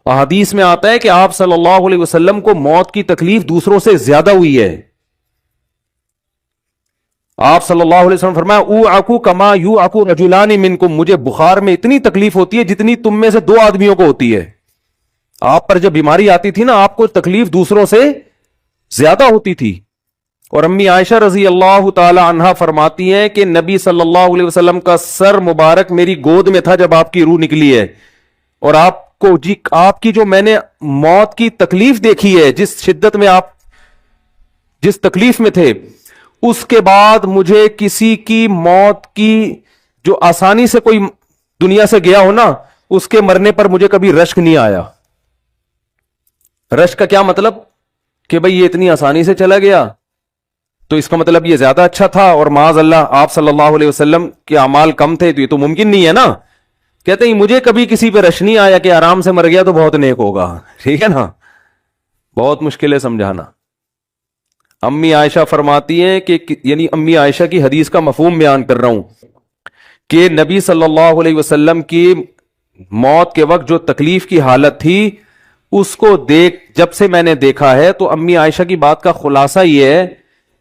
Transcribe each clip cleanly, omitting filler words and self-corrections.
احادیث میں آتا ہے کہ آپ صلی اللہ علیہ وسلم کو موت کی تکلیف دوسروں سے زیادہ ہوئی ہے. آپ صلی اللہ علیہ وسلم فرمایا اوعکو کما یوعکو رجلان منکم، مجھے بخار میں اتنی تکلیف ہوتی ہے جتنی تم میں سے دو آدمیوں کو ہوتی ہے. آپ پر جب بیماری آتی تھی نا، آپ کو تکلیف دوسروں سے زیادہ ہوتی تھی. اور امی عائشہ رضی اللہ تعالی عنہا فرماتی ہیں کہ نبی صلی اللہ علیہ وسلم کا سر مبارک میری گود میں تھا جب آپ کی روح نکلی ہے، اور آپ کو آپ کی جو میں نے موت کی تکلیف دیکھی ہے، جس شدت میں آپ جس تکلیف میں تھے، اس کے بعد مجھے کسی کی موت کی جو آسانی سے کوئی دنیا سے گیا ہو نا، اس کے مرنے پر مجھے کبھی رشک نہیں آیا. رشک کا کیا مطلب؟ کہ بھئی یہ اتنی آسانی سے چلا گیا تو اس کا مطلب یہ زیادہ اچھا تھا، اور معاذ اللہ آپ صلی اللہ علیہ وسلم کے اعمال کم تھے تو یہ تو ممکن نہیں ہے نا. کہتے ہیں مجھے کبھی کسی پہ رش نہیں آیا کہ آرام سے مر گیا تو بہت نیک ہوگا. ٹھیک ہے نا، بہت مشکل ہے سمجھانا. امی عائشہ فرماتی ہیں کہ یعنی امی عائشہ کی حدیث کا مفہوم بیان کر رہا ہوں کہ نبی صلی اللہ علیہ وسلم کی موت کے وقت جو تکلیف کی حالت تھی، اس کو جب سے میں نے دیکھا ہے، تو امی عائشہ کی بات کا خلاصہ یہ ہے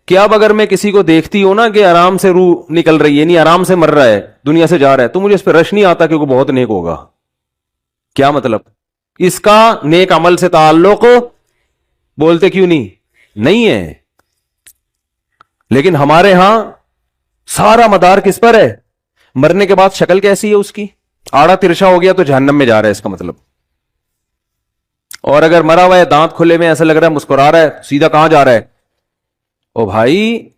کہ اب اگر میں کسی کو دیکھتی ہوں نا کہ آرام سے روح نکل رہی ہے، یعنی آرام سے مر رہا ہے، دنیا سے جا رہا ہے، تو مجھے اس پہ رش نہیں آتا کیونکہ بہت نیک ہوگا. کیا مطلب؟ اس کا نیک عمل سے تعلق بولتے کیوں نہیں ہے. لیکن ہمارے ہاں سارا مدار کس پر ہے؟ مرنے کے بعد شکل کیسی ہے اس کی؟ آڑا ترشا ہو گیا تو جہنم میں جا رہا ہے، اس کا مطلب. اور اگر مرا ہوا ہے، دانت کھلے میں، ایسا لگ رہا ہے مسکرا رہا ہے، سیدھا کہاں جا رہا ہے؟ او بھائی،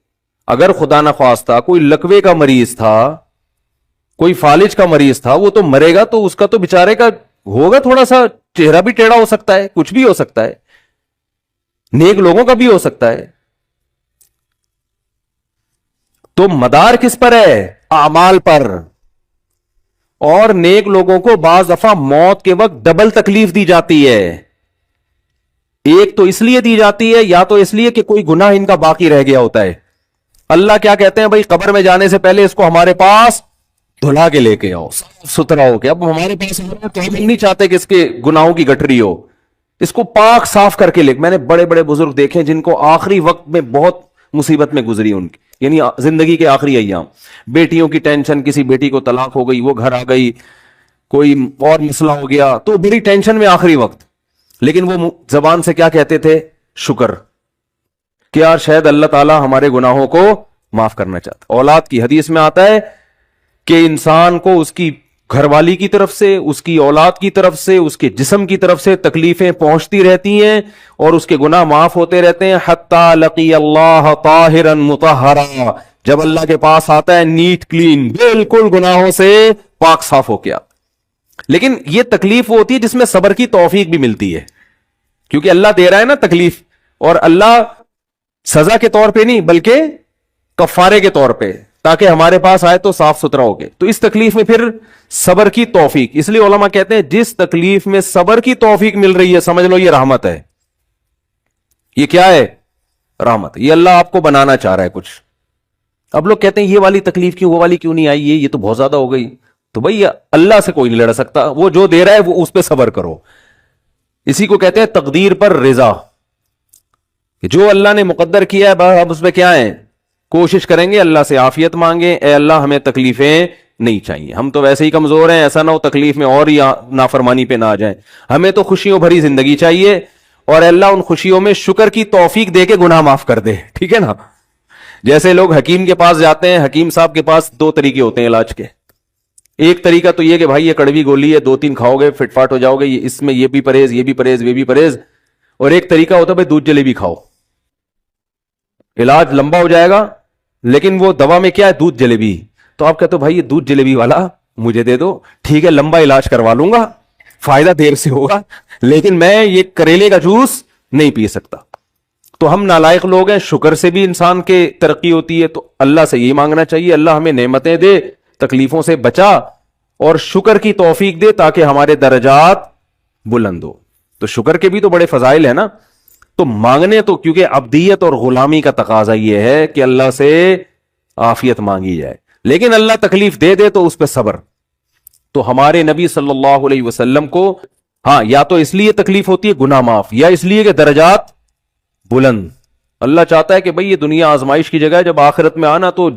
اگر خدا نخواستہ کوئی لکوے کا مریض تھا، کوئی فالج کا مریض تھا، وہ تو مرے گا تو اس کا تو بیچارے کا ہوگا، تھوڑا سا چہرہ بھی ٹیڑھا ہو سکتا ہے، کچھ بھی ہو سکتا ہے، نیک لوگوں کا بھی ہو سکتا ہے. تو مدار کس پر ہے؟ اعمال پر. اور نیک لوگوں کو بعض دفعہ موت کے وقت ڈبل تکلیف دی جاتی ہے. ایک تو اس لیے دی جاتی ہے، یا تو اس لیے کہ کوئی گناہ ان کا باقی رہ گیا ہوتا ہے. اللہ کیا کہتے ہیں؟ بھائی قبر میں جانے سے پہلے اس کو ہمارے پاس دھلا کے لے کے آؤ، صاف ستھرا ہو کے. اب ہمارے پاس تو ہم نہیں چاہتے کہ اس کے گناہوں کی گٹری ہو، اس کو پاک صاف کر کے لے. میں نے بڑے بڑے بزرگ دیکھے جن کو آخری وقت میں بہت مصیبت میں گزری ان کی، یعنی زندگی کے آخری ایام، بیٹیوں کی ٹینشن، کسی بیٹی کو طلاق ہو گئی، وہ گھر آ گئی، کوئی اور مسئلہ ہو گیا، تو بڑی ٹینشن میں آخری وقت. لیکن وہ زبان سے کیا کہتے تھے؟ شکر، کہ یار شاید اللہ تعالی ہمارے گناہوں کو معاف کرنا چاہتا. اولاد کی حدیث میں آتا ہے کہ انسان کو اس کی گھر والی کی طرف سے، اس کی اولاد کی طرف سے، اس کے جسم کی طرف سے تکلیفیں پہنچتی رہتی ہیں اور اس کے گناہ معاف ہوتے رہتے ہیں، حتی لقی اللہ طاہرا مطہرا، جب اللہ کے پاس آتا ہے نیٹ کلین، بالکل گناہوں سے پاک صاف ہو گیا. لیکن یہ تکلیف ہوتی ہے جس میں صبر کی توفیق بھی ملتی ہے، کیونکہ اللہ دے رہا ہے نا تکلیف، اور اللہ سزا کے طور پہ نہیں بلکہ کفارے کے طور پہ، تاکہ ہمارے پاس آئے تو صاف ستھرا ہو گئے. تو اس تکلیف میں پھر صبر کی توفیق، اس لیے علماء کہتے ہیں جس تکلیف میں صبر کی توفیق مل رہی ہے، سمجھ لو یہ رحمت ہے. یہ کیا ہے؟ رحمت. یہ اللہ آپ کو بنانا چاہ رہا ہے کچھ. اب لوگ کہتے ہیں یہ والی تکلیف کیوں، وہ والی کیوں نہیں آئی، یہ تو بہت زیادہ ہو گئی. تو بھائی اللہ سے کوئی نہیں لڑ سکتا، وہ جو دے رہا ہے وہ اس پہ صبر کرو. اسی کو کہتے ہیں تقدیر پر رضا، کہ جو اللہ نے مقدر کیا ہے اب اس پہ کیا ہے؟ کوشش کریں گے اللہ سے عافیت مانگیں، اے اللہ ہمیں تکلیفیں نہیں چاہیے، ہم تو ویسے ہی کمزور ہیں، ایسا نہ ہو تکلیف میں اور نافرمانی پہ نہ آ جائیں، ہمیں تو خوشیوں بھری زندگی چاہیے، اور اللہ ان خوشیوں میں شکر کی توفیق دے کے گناہ معاف کر دے. ٹھیک ہے نا؟ جیسے لوگ حکیم کے پاس جاتے ہیں، حکیم صاحب کے پاس دو طریقے ہوتے ہیں علاج کے. ایک طریقہ تو یہ کہ بھائی یہ کڑوی گولی ہے، 2-3 کھاؤ گے فٹ فاٹ ہو جاؤ گے، اس میں یہ بھی پرہیز، یہ بھی پرہیز، یہ بھی پرہیز. اور ایک طریقہ ہوتا ہے بھائی دودھ جلیبی کھاؤ، علاج لمبا ہو جائے گا لیکن وہ دوا میں کیا ہے؟ دودھ جلیبی. تو آپ کہتے ہو بھائی یہ دودھ جلیبی والا مجھے دے دو، ٹھیک ہے لمبا علاج کروا لوں گا، فائدہ دیر سے ہوگا، لیکن میں یہ کریلے کا جوس نہیں پی سکتا. تو ہم نالائق لوگ ہیں. شکر سے بھی انسان کے ترقی ہوتی ہے، تو اللہ سے یہی مانگنا چاہیے اللہ ہمیں نعمتیں دے، تکلیفوں سے بچا، اور شکر کی توفیق دے تاکہ ہمارے درجات بلند ہو. تو شکر کے بھی تو بڑے فضائل ہیں نا. تو مانگنے تو کیونکہ عبدیت اور غلامی کا تقاضا یہ ہے کہ اللہ سے عافیت مانگی جائے، لیکن اللہ تکلیف دے دے تو اس پہ صبر. تو ہمارے نبی صلی اللہ علیہ وسلم کو ہاں یا تو اس لیے تکلیف ہوتی ہے گناہ معاف، یا اس لیے کہ درجات بلند. اللہ چاہتا ہے کہ بھئی یہ دنیا آزمائش کی جگہ ہے، جب آخرت میں آنا تو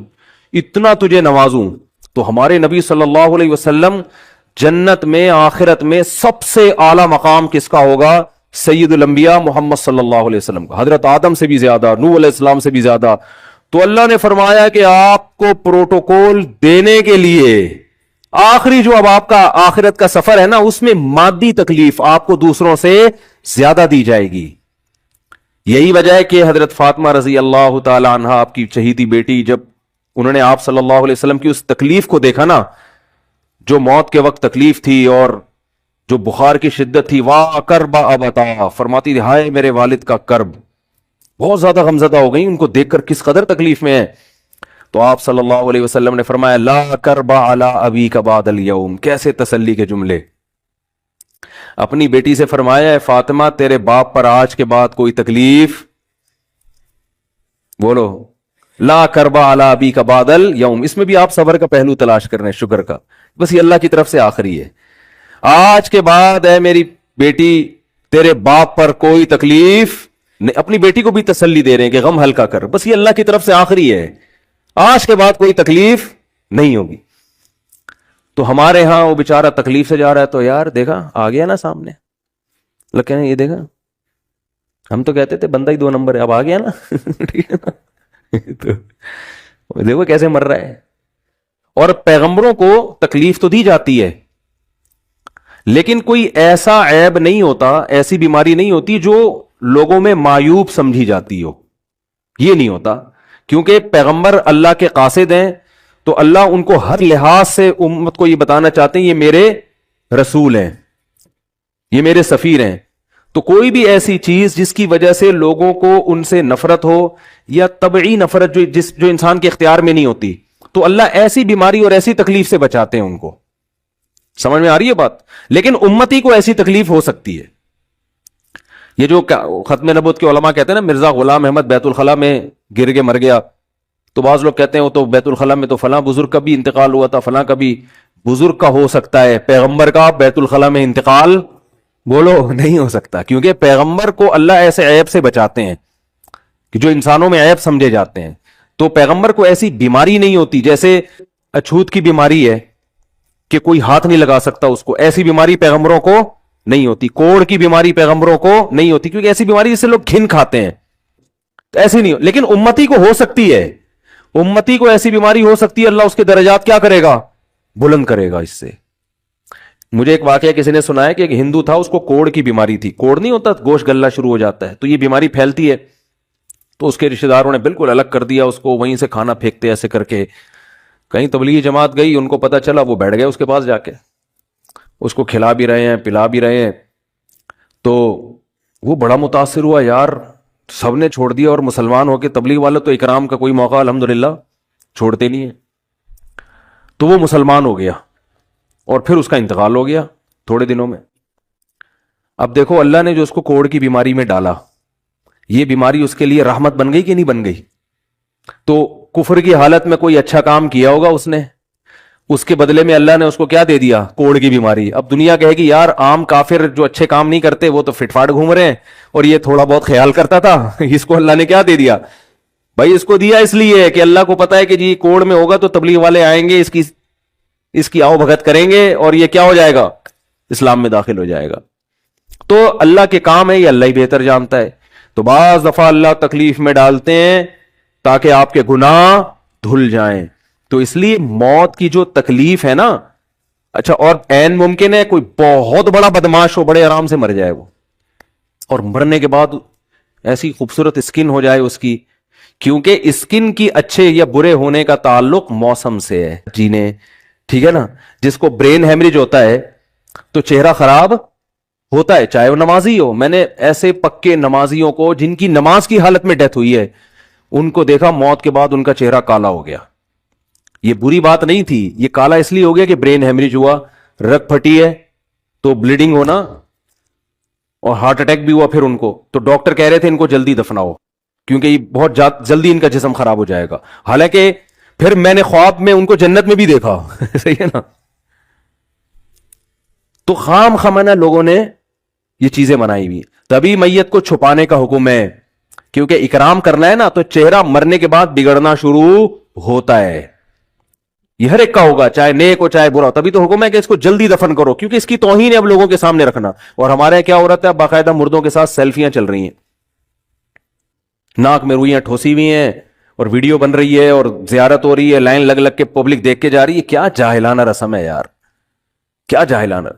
اتنا تجھے نوازوں. تو ہمارے نبی صلی اللہ علیہ وسلم جنت میں آخرت میں سب سے اعلی مقام کس کا ہوگا؟ سید الانبیاء محمد صلی اللہ علیہ وسلم کا، حضرت آدم سے بھی زیادہ، نوح علیہ السلام سے بھی زیادہ. تو اللہ نے فرمایا کہ آپ کو پروٹوکول دینے کے لیے آخری جو اب آپ کا آخرت کا سفر ہے نا، اس میں مادی تکلیف آپ کو دوسروں سے زیادہ دی جائے گی. یہی وجہ ہے کہ حضرت فاطمہ رضی اللہ تعالی عنہ، آپ کی چہیتی بیٹی، جب انہوں نے آپ صلی اللہ علیہ وسلم کی اس تکلیف کو دیکھا نا، جو موت کے وقت تکلیف تھی اور جو بخار کی شدت تھی، واہ کرب ابتا، فرماتی تھی ہائے میرے والد کا کرب. بہت زیادہ غمزدہ ہو گئی ان کو دیکھ کر کس قدر تکلیف میں ہے. تو آپ صلی اللہ علیہ وسلم نے فرمایا لا کرب علی ابیک بعد الیوم. کیسے تسلی کے جملے. اپنی بیٹی سے فرمایا ہے فاطمہ تیرے باپ پر آج کے بعد کوئی تکلیف، بولو لا کرب علی ابیک بعد الیوم. اس میں بھی آپ صبر کا پہلو تلاش کر رہے ہیں، شکر کا. بس یہ اللہ کی طرف سے آخری ہے. آج کے بعد اے میری بیٹی تیرے باپ پر کوئی تکلیف نہیں. اپنی بیٹی کو بھی تسلی دے رہے ہیں کہ غم ہلکا کر، بس یہ اللہ کی طرف سے آخری ہے، آج کے بعد کوئی تکلیف نہیں ہوگی. تو ہمارے ہاں وہ بیچارہ تکلیف سے جا رہا ہے تو یار دیکھا آ گیا نا سامنے، لگے یہ دیکھا، ہم تو کہتے تھے بندہ ہی 2 نمبر ہے، اب آ گیا نا. ٹھیک ہے نا. تو دیکھو کیسے مر رہا ہے. اور پیغمبروں کو تکلیف تو دی جاتی ہے، لیکن کوئی ایسا عیب نہیں ہوتا، ایسی بیماری نہیں ہوتی جو لوگوں میں معیوب سمجھی جاتی ہو. یہ نہیں ہوتا، کیونکہ پیغمبر اللہ کے قاصد ہیں، تو اللہ ان کو ہر لحاظ سے امت کو یہ بتانا چاہتے ہیں یہ میرے رسول ہیں، یہ میرے سفیر ہیں. تو کوئی بھی ایسی چیز جس کی وجہ سے لوگوں کو ان سے نفرت ہو، یا طبعی نفرت جو انسان کے اختیار میں نہیں ہوتی، تو اللہ ایسی بیماری اور ایسی تکلیف سے بچاتے ہیں ان کو. سمجھ میں آ رہی ہے بات. لیکن امتی کو ایسی تکلیف ہو سکتی ہے. یہ جو ختم نبوت کے علماء کہتے ہیں نا مرزا غلام احمد بیت الخلاء میں گر کے مر گیا، تو بعض لوگ کہتے ہیں وہ تو بیت الخلاء میں تو فلاں بزرگ کا بھی انتقال ہوا تھا، فلاں کا بھی بزرگ کا ہو سکتا ہے، پیغمبر کا بیت الخلاء میں انتقال بولو نہیں ہو سکتا، کیونکہ پیغمبر کو اللہ ایسے عیب سے بچاتے ہیں کہ جو انسانوں میں عیب سمجھے جاتے ہیں. تو پیغمبر کو ایسی بیماری نہیں ہوتی، جیسے اچھوت کی بیماری ہے کہ کوئی ہاتھ نہیں لگا سکتا اس کو، ایسی بیماری پیغمبروں کو نہیں ہوتی. کوڑ کی بیماری پیغمبروں کو نہیں ہوتی، کیونکہ ایسی بیماری جس سے لوگ گھن کھاتے ہیں، تو ایسی نہیں. لیکن امتی کو ہو سکتی ہے، امتی کو ایسی بیماری ہو سکتی ہے، اللہ اس کے درجات کیا کرے گا؟ بلند کرے گا اس سے. مجھے ایک واقعہ کسی نے سنایا کہ ایک ہندو تھا، اس کو کوڑ کی بیماری تھی. کوڑ نہیں ہوتا گوشت گلنا شروع ہو جاتا ہے، تو یہ بیماری پھیلتی ہے. تو اس کے رشتہ داروں نے بالکل الگ کر دیا اس کو، وہیں سے کھانا پھینکتے ایسے کر کے. کہیں تبلیغی جماعت گئی، ان کو پتا چلا، وہ بیٹھ گئے اس کے پاس جا کے، اس کو کھلا بھی رہے ہیں پلا بھی رہے ہیں. تو وہ بڑا متاثر ہوا، یار سب نے چھوڑ دیا اور مسلمان ہو کے تبلیغ والے تو اکرام کا کوئی موقع الحمدللہ چھوڑتے نہیں ہیں. تو وہ مسلمان ہو گیا اور پھر اس کا انتقال ہو گیا تھوڑے دنوں میں. اب دیکھو اللہ نے جو اس کو کوڑ کی بیماری میں ڈالا، یہ بیماری اس کے لیے رحمت بن گئی کہ نہیں بن گئی؟ تو کفر کی حالت میں کوئی اچھا کام کیا ہوگا اس نے، اس کے بدلے میں اللہ نے اس کو کیا دے دیا؟ کوڑ کی بیماری. اب دنیا کہے گی یار عام کافر جو اچھے کام نہیں کرتے وہ تو فٹ فاٹ گھوم رہے ہیں، اور یہ تھوڑا بہت خیال کرتا تھا، اس کو اللہ نے کیا دے دیا؟ بھائی اس کو دیا اس لیے کہ اللہ کو پتا ہے کہ جی کوڑ میں ہوگا تو تبلیغ والے آئیں گے، اس کی آؤ بھگت کریں گے، اور یہ کیا ہو جائے گا؟ اسلام میں داخل ہو جائے گا. تو اللہ کے کام ہے، یہ اللہ ہی بہتر جانتا ہے. تو بعض دفعہ اللہ تکلیف میں ڈالتے ہیں تاکہ آپ کے گناہ دھل جائیں. تو اس لیے موت کی جو تکلیف ہے نا، اچھا اور عین ممکن ہے کوئی بہت بڑا بدماش ہو، بڑے آرام سے مر جائے وہ، اور مرنے کے بعد ایسی خوبصورت اسکن ہو جائے اس کی، کیونکہ اسکن کی اچھے یا برے ہونے کا تعلق موسم سے ہے. جینے ٹھیک ہے نا. جس کو برین ہیمریج ہوتا ہے تو چہرہ خراب ہوتا ہے، چاہے وہ نمازی ہو. میں نے ایسے پکے نمازیوں کو جن کی نماز کی حالت میں ڈیتھ ہوئی ہے، ان کو دیکھا موت کے بعد ان کا چہرہ کالا ہو گیا. یہ بری بات نہیں تھی، یہ کالا اس لیے ہو گیا کہ برین ہیمریج ہوا، رگ پھٹی ہے تو بلیڈنگ ہونا، اور ہارٹ اٹیک بھی ہوا پھر ان کو. تو ڈاکٹر کہہ رہے تھے ان کو جلدی دفناؤ کیونکہ یہ بہت جلدی ان کا جسم خراب ہو جائے گا. حالانکہ پھر میں نے خواب میں ان کو جنت میں بھی دیکھا. صحیح ہے نا. تو خام خامنہ لوگوں نے یہ چیزیں بنائی ہوئی. تبھی میت کو چھپانے کا حکم ہے, کیونکہ اکرام کرنا ہے نا, تو چہرہ مرنے کے بعد بگڑنا شروع ہوتا ہے. یہ ہر ایک کا ہوگا, چاہے نیک ہو چاہے برا ہو. تبھی تو حکم ہے کہ اس کو جلدی دفن کرو, کیونکہ اس کی توہین ہے اب لوگوں کے سامنے رکھنا. اور ہمارے یہاں کیا ہو رہا ہے, باقاعدہ مردوں کے ساتھ سیلفیاں چل رہی ہیں, ناک میں روئیاں ٹھوسی ہوئی ہیں, اور ویڈیو بن رہی ہے, اور زیارت ہو رہی ہے, لائن لگ لگ کے پبلک دیکھ کے جا رہی ہے. کیا جاہلانہ رسم ہے یار, کیا جاہلانہ.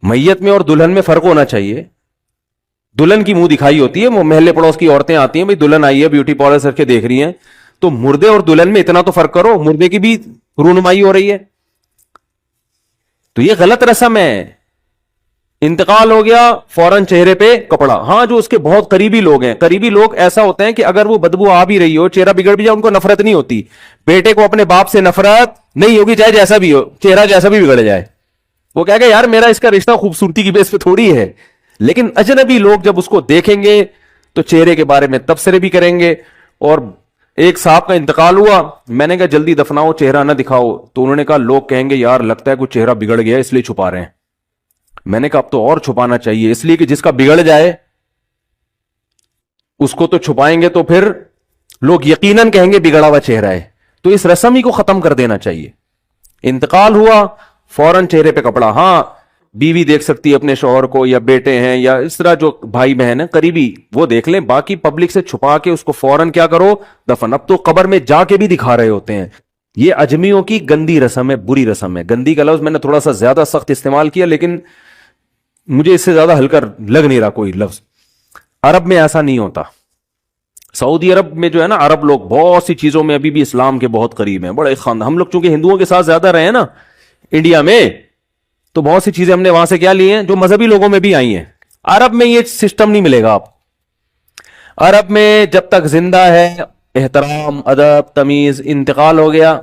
میت میں اور دلہن میں فرق ہونا چاہیے. دلہن کی منہ دکھائی ہوتی ہے, وہ محلے پڑوس کی عورتیں آتی ہیں, بھائی دلہن آئی ہے, بیوٹی پارلر سر کے دیکھ رہی ہیں, تو مردے اور دلہن میں اتنا تو فرق کرو, مردے کی بھی رونمائی ہو رہی ہے. تو یہ غلط رسم ہے. انتقال ہو گیا, فوراً چہرے پہ کپڑا. ہاں جو اس کے بہت قریبی لوگ ہیں, قریبی لوگ ایسا ہوتے ہیں کہ اگر وہ بدبو آ بھی رہی ہو, چہرہ بگڑ بھی جائے, ان کو نفرت نہیں ہوتی. بیٹے کو اپنے باپ سے نفرت نہیں ہوگی, چاہے جیسا بھی ہو, چہرہ جیسا بھی بگڑ جائے. وہ کہے گا یار میرا اس کا رشتہ خوبصورتی کی بیس پہ تھوڑی ہے. لیکن اجنبی لوگ جب اس کو دیکھیں گے تو چہرے کے بارے میں تبصرے بھی کریں گے. اور ایک صاحب کا انتقال ہوا, میں نے کہا جلدی دفناؤ, چہرہ نہ دکھاؤ. تو انہوں نے کہا لوگ کہیں گے یار لگتا ہے کوئی چہرہ بگڑ گیا اس لیے چھپا رہے ہیں. میں نے کہا اب تو اور چھپانا چاہیے, اس لیے کہ جس کا بگڑ جائے اس کو تو چھپائیں گے تو پھر لوگ یقیناً کہیں گے بگڑا ہوا چہرہ ہے. تو اس رسم ہی کو ختم کر دینا چاہیے. انتقال ہوا, فوراً چہرے پہ کپڑا. ہاں بیوی دیکھ سکتی ہے اپنے شوہر کو, یا بیٹے ہیں, یا اس طرح جو بھائی بہن ہیں قریبی, وہ دیکھ لیں. باقی پبلک سے چھپا کے اس کو فوراً کیا کرو, دفن. اب تو قبر میں جا کے بھی دکھا رہے ہوتے ہیں. یہ اجمیوں کی گندی رسم ہے, بری رسم ہے. گندی کا لفظ میں نے تھوڑا سا زیادہ سخت استعمال کیا, لیکن مجھے اس سے زیادہ ہلکا لگ نہیں رہا کوئی لفظ. عرب میں ایسا نہیں ہوتا. سعودی عرب میں جو ہے نا, عرب لوگ بہت سی چیزوں میں ابھی بھی اسلام کے بہت قریب ہیں, بڑے خاندان. ہم لوگ چونکہ ہندوؤں کے ساتھ زیادہ رہے ہیں نا انڈیا میں, تو بہت سی چیزیں ہم نے وہاں سے کیا لی ہیں جو مذہبی لوگوں میں بھی آئی ہیں. عرب میں یہ سسٹم نہیں ملے گا آپ. عرب میں جب تک زندہ ہے احترام, ادب, تمیز. انتقال ہو گیا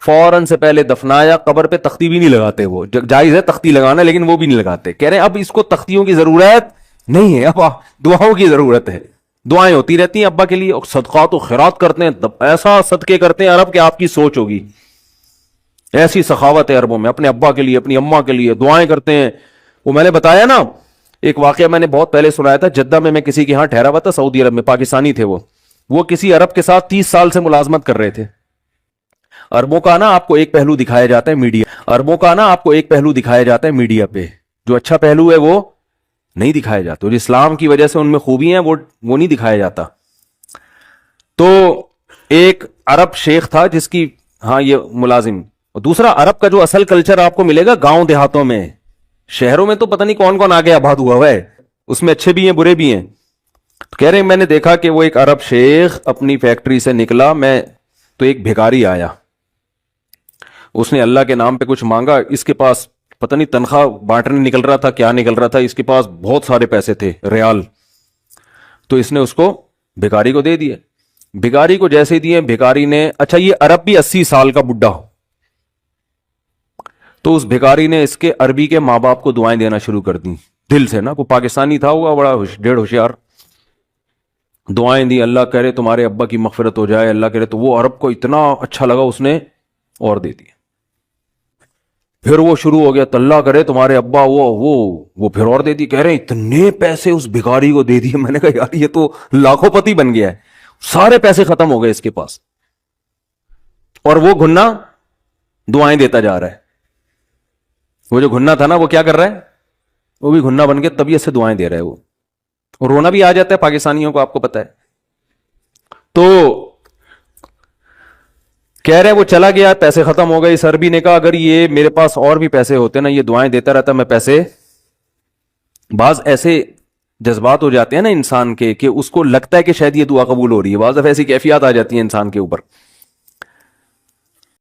فوراً سے پہلے دفنایا, قبر پہ تختی بھی نہیں لگاتے. وہ جائز ہے تختی لگانا, لیکن وہ بھی نہیں لگاتے. کہہ رہے ہیں اب اس کو تختیوں کی ضرورت نہیں ہے, اب دعاؤں کی ضرورت ہے. دعائیں ہوتی رہتی ہیں ابا کے لیے, صدقات و خیرات کرتے ہیں, ایسا صدقے کرتے ہیں عرب کہ آپ کی سوچ ہوگی. ایسی سخاوت ہے عربوں میں, اپنے ابا کے لیے, اپنی اماں کے لیے دعائیں کرتے ہیں. وہ میں نے بتایا نا ایک واقعہ, میں نے بہت پہلے سنایا تھا. جدہ میں کسی کے ہاں ٹھہرا ہوا تھا, سعودی عرب میں, پاکستانی تھے. وہ کسی عرب کے ساتھ 30 سال سے ملازمت کر رہے تھے. عربوں کا نا آپ کو ایک پہلو دکھایا جاتا ہے میڈیا, عربوں کا نا آپ کو ایک پہلو دکھایا جاتا ہے میڈیا پہ, جو اچھا پہلو ہے وہ نہیں دکھایا جاتا. جو اسلام کی وجہ سے ان میں خوبی ہیں وہ نہیں دکھایا جاتا. تو ایک عرب شیخ تھا جس کی, ہاں یہ ملازم. دوسرا عرب کا جو اصل کلچر آپ کو ملے گا گاؤں دیہاتوں میں, شہروں میں تو پتہ نہیں کون کون آگے آباد ہوا ہے, اس میں اچھے بھی ہیں برے بھی ہیں. تو کہہ رہے ہیں میں نے دیکھا کہ وہ ایک عرب شیخ اپنی فیکٹری سے نکلا, میں تو ایک بھیکاری آیا, اس نے اللہ کے نام پہ کچھ مانگا. اس کے پاس پتہ نہیں تنخواہ بانٹنے نکل رہا تھا, کیا نکل رہا تھا, اس کے پاس بہت سارے پیسے تھے, ریال. تو اس نے اس کو بھیکاری کو دے دیے. بھیکاری کو جیسے دیے, بھیکاری نے, اچھا یہ عرب بھی 80 سال کا بڈھا ہو, تو اس بھیکاری نے اس کے عربی کے ماں باپ کو دعائیں دینا شروع کر دی دل سے نا. کو پاکستانی تھا ہوا, بڑا ڈیڑھ ہوشیار. دعائیں دی, اللہ کرے تمہارے ابا کی مغفرت ہو جائے, اللہ کرے. تو وہ عرب کو اتنا اچھا لگا, اس نے اور دے دیا. پھر وہ شروع ہو گیا, اللہ کرے تمہارے ابا وہ پھر اور دے دی. کہہ رہے ہیں اتنے پیسے اس بھیکاری کو دے دیے. میں نے کہا یار یہ تو لاکھوں پتی بن گیا ہے, سارے پیسے ختم ہو گئے اس کے پاس, اور وہ گھنا دعائیں دیتا جا رہا ہے. وہ جو گھنا تھا نا وہ کیا کر رہا ہے, وہ بھی گھنا بن کے طبیعت سے دعائیں دے رہا ہے. وہ اور رونا بھی آ جاتا ہے پاکستانیوں کو, آپ کو پتا ہے. تو کہہ رہے وہ چلا گیا, پیسے ختم ہو گئے. اس عربی نے کہا اگر یہ میرے پاس اور بھی پیسے ہوتے نا, یہ دعائیں دیتا رہتا, میں پیسے. بعض ایسے جذبات ہو جاتے ہیں نا انسان کے کہ اس کو لگتا ہے کہ شاید یہ دعا قبول ہو رہی ہے, بعض دفعہ ایسی کیفیات آ جاتی ہیں انسان کے اوپر.